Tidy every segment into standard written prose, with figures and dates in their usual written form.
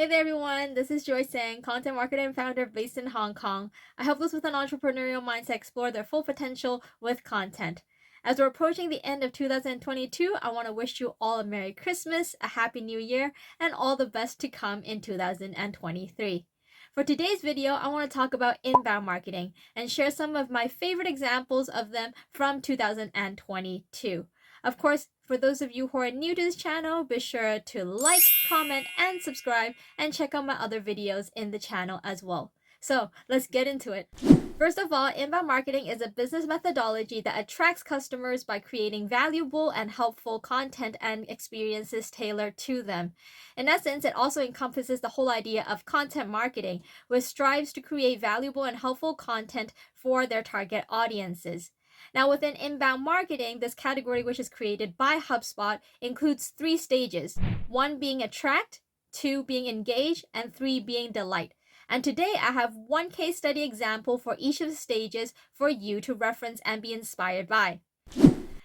Hey there everyone, this is Joy Sang, content marketer and founder based in Hong Kong. I help those with an entrepreneurial mindset explore their full potential with content. As we're approaching the end of 2022, I want to wish you all a Merry Christmas, a Happy New Year, and all the best to come in 2023. For today's video, I want to talk about inbound marketing and share some of my favorite examples of them from 2022. Of course, for those of you who are new to this channel, be sure to like, comment, and subscribe, and check out my other videos in the channel as well. So let's get into it. First of all, inbound marketing is a business methodology that attracts customers by creating valuable and helpful content and experiences tailored to them. In essence, it also encompasses the whole idea of content marketing, which strives to create valuable and helpful content for their target audiences. Now, within inbound marketing, this category, which is created by HubSpot, includes 3 stages. 1 being attract, 2 being engage, and 3 being delight. And today I have 1 case study example for each of the stages for you to reference and be inspired by.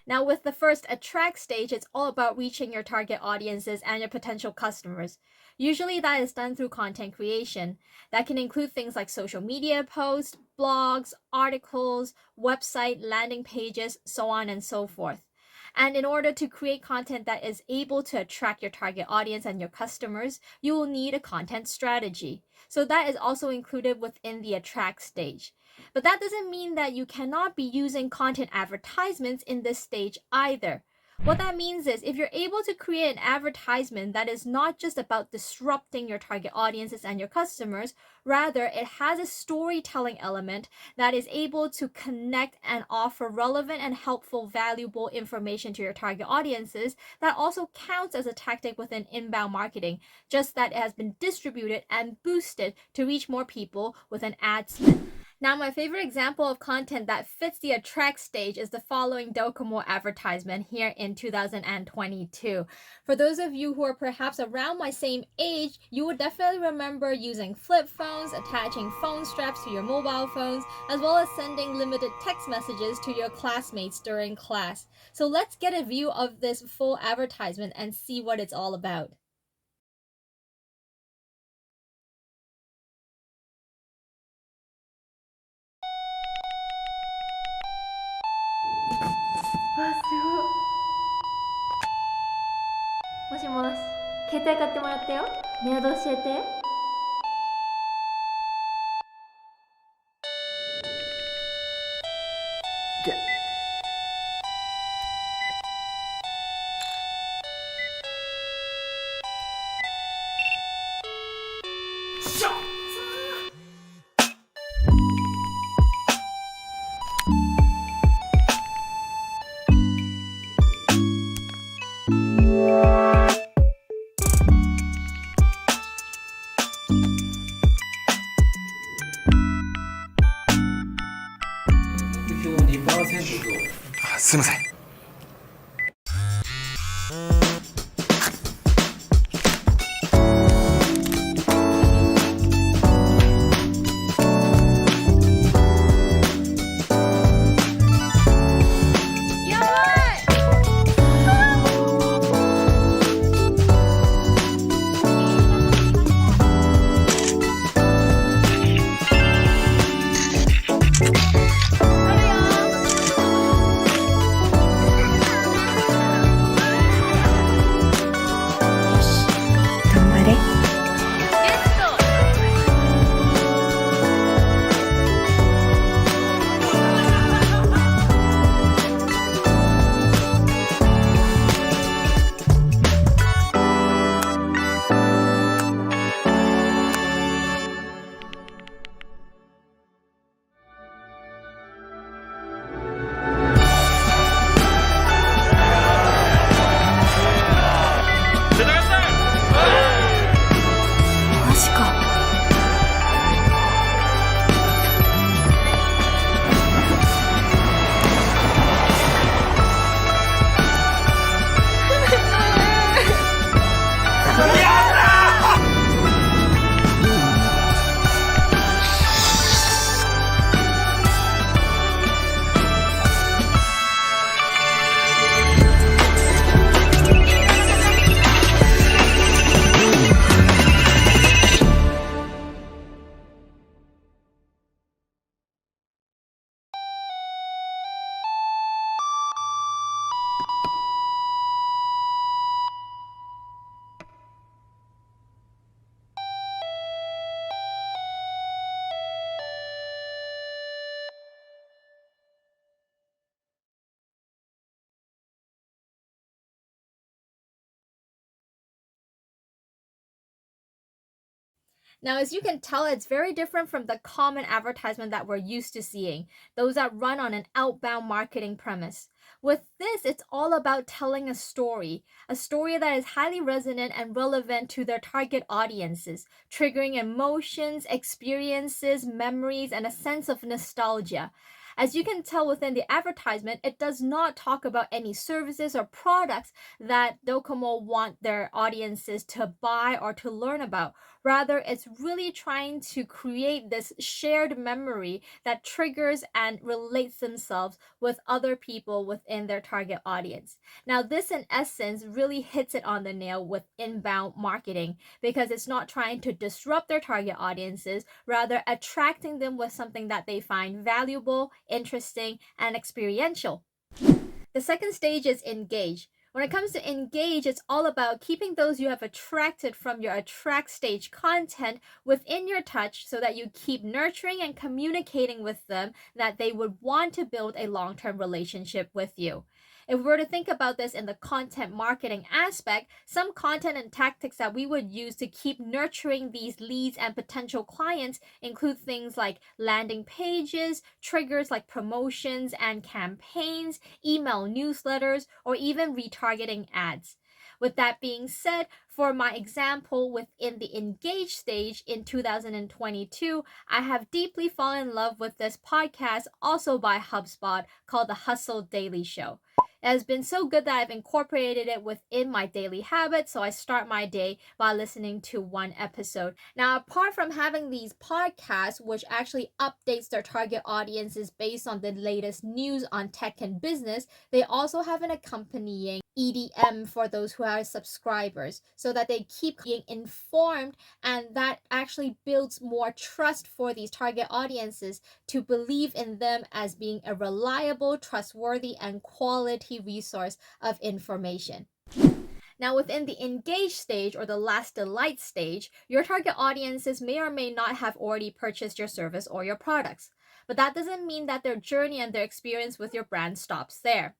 Now, with the first attract stage, it's all about reaching your target audiences and your potential customers. Usually that is done through content creation. That can include things like social media posts, blogs, articles, website, landing pages, so on and so forth. And in order to create content that is able to attract your target audience and your customers, you will need a content strategy. So that is also included within the attract stage. But that doesn't mean that you cannot be using content advertisements in this stage either. What that means is if you're able to create an advertisement that is not just about disrupting your target audiences and your customers, rather it has a storytelling element that is able to connect and offer relevant and helpful, valuable information to your target audiences, that also counts as a tactic within inbound marketing, just that it has been distributed and boosted to reach more people with an ad spend. Now, my favorite example of content that fits the attract stage is the following docomo advertisement here in 2022. For those of you who are perhaps around my same age, you would definitely remember using flip phones, attaching phone straps to your mobile phones, as well as sending limited text messages to your classmates during class. So let's get a view of this full advertisement and see what it's all about.わ、すごい。もしもし、携帯買ってもらったよ。メアド教えて。すいません。Now, as you can tell, it's very different from the common advertisement that we're used to seeing, those that run on an outbound marketing premise. With this, it's all about telling a story that is highly resonant and relevant to their target audiences, triggering emotions, experiences, memories, and a sense of nostalgia. As you can tell within the advertisement, it does not talk about any services or products that Docomo want their audiences to buy or to learn about. Rather, it's really trying to create this shared memory that triggers and relates themselves with other people within their target audience. Now, this in essence really hits it on the nail with inbound marketing because it's not trying to disrupt their target audiences, rather attracting them with something that they find valuable, interesting, and experiential. The second stage is engage. When it comes to engage, it's all about keeping those you have attracted from your attract stage content within your touch so that you keep nurturing and communicating with them that they would want to build a long term relationship with you. If we were to think about this in the content marketing aspect, some content and tactics that we would use to keep nurturing these leads and potential clients include things like landing pages, triggers like promotions and campaigns, email newsletters, or even retargeting ads. With that being said, for my example within the engage stage in 2022, I have deeply fallen in love with this podcast, also by HubSpot, called The Hustle Daily Show. It has been so good that I've incorporated it within my daily habits, so I start my day by listening to one episode. Now, apart from having these podcasts, which actually updates their target audiences based on the latest news on tech and business, they also have an accompanying EDM for those who are subscribers so that they keep being informed, and that actually builds more trust for these target audiences to believe in them as being a reliable, trustworthy, and quality resource of information. Now, within the engage stage or the last delight stage, your target audiences may or may not have already purchased your service or your products. But that doesn't mean that their journey and their experience with your brand stops there.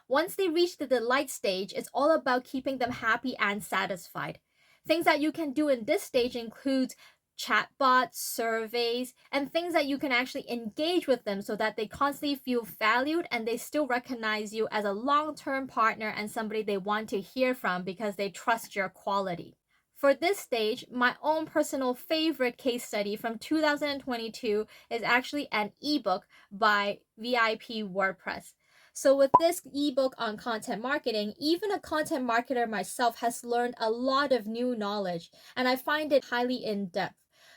Once they reach the delight stage, it's all about keeping them happy and satisfied. Things that you can do in this stage include chatbots, surveys, and things that you can actually engage with them so that they constantly feel valued and they still recognize you as a long-term partner and somebody they want to hear from because they trust your quality. For this stage, my own personal favorite case study from 2022 is actually an ebook by VIP WordPress. So with this ebook on content marketing, even a content marketer myself has learned a lot of new knowledge, and I find it highly in-depth.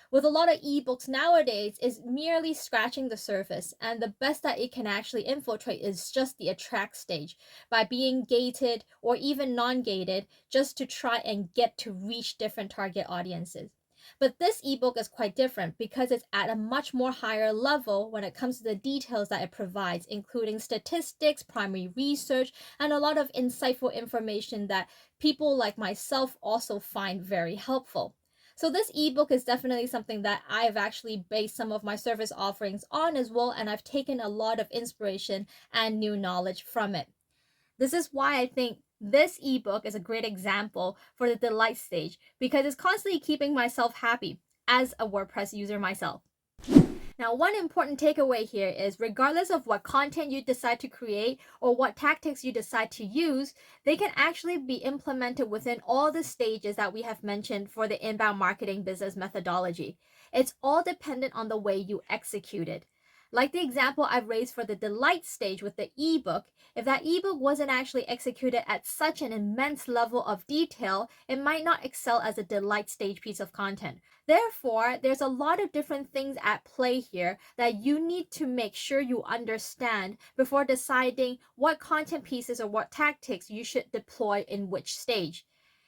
With a lot of ebooks nowadays, is merely scratching the surface, and the best that it can actually infiltrate is just the attract stage by being gated or even non-gated just to try and get to reach different target audiences. But this ebook is quite different because it's at a much more higher level when it comes to the details that it provides, including statistics, primary research, and a lot of insightful information that people like myself also find very helpful. So this ebook is definitely something that I've actually based some of my service offerings on as well, and I've taken a lot of inspiration and new knowledge from it. This is why I think this ebook is a great example for the delight stage because it's constantly keeping myself happy as a WordPress user myself. Now, one important takeaway here is regardless of what content you decide to create or what tactics you decide to use, they can actually be implemented within all the stages that we have mentioned for the inbound marketing business methodology. It's all dependent on the way you execute it. Like the example I've raised for the delight stage with the ebook, if that ebook wasn't actually executed at such an immense level of detail, it might not excel as a delight stage piece of content. Therefore, there's a lot of different things at play here that you need to make sure you understand before deciding what content pieces or what tactics you should deploy in which stage.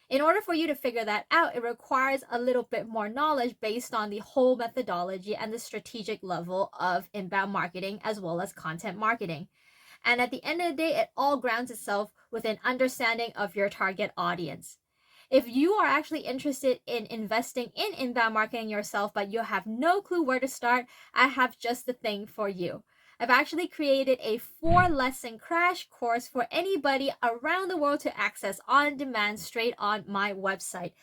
In order for you to figure that out, it requires a little bit more knowledge based on the whole methodology and the strategic level of inbound marketing as well as content marketing. And at the end of the day, it all grounds itself with an understanding of your target audience. If you are actually interested in investing in inbound marketing yourself, but you have no clue where to start, I have just the thing for you. I've actually created a 4-lesson crash course for anybody around the world to access on demand straight on my website.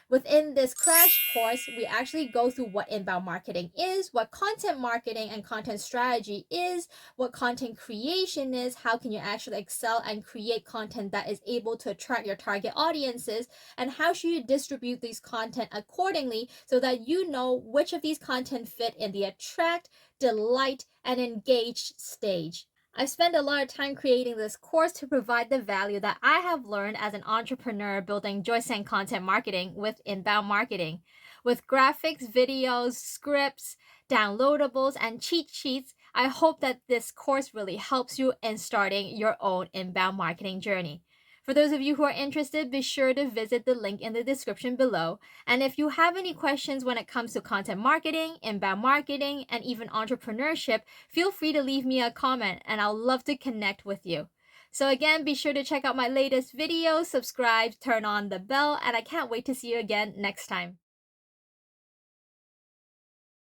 Within this crash course, we actually go through what inbound marketing is, what content marketing and content strategy is, what content creation is, how can you actually excel and create content that is able to attract your target audiences, and how should you distribute these content accordingly so that you know which of these content fit in the attract, delight, and engage stage. I've spent a lot of time creating this course to provide the value that I have learned as an entrepreneur building Joyce content marketing with inbound marketing. With graphics, videos, scripts, downloadables, and cheat sheets, I hope that this course really helps you in starting your own inbound marketing journey. For those of you who are interested, be sure to visit the link in the description below. And if you have any questions when it comes to content marketing, inbound marketing, and even entrepreneurship, feel free to leave me a comment and I'll love to connect with you. So again, be sure to check out my latest videos, subscribe, turn on the bell, and I can't wait to see you again next time.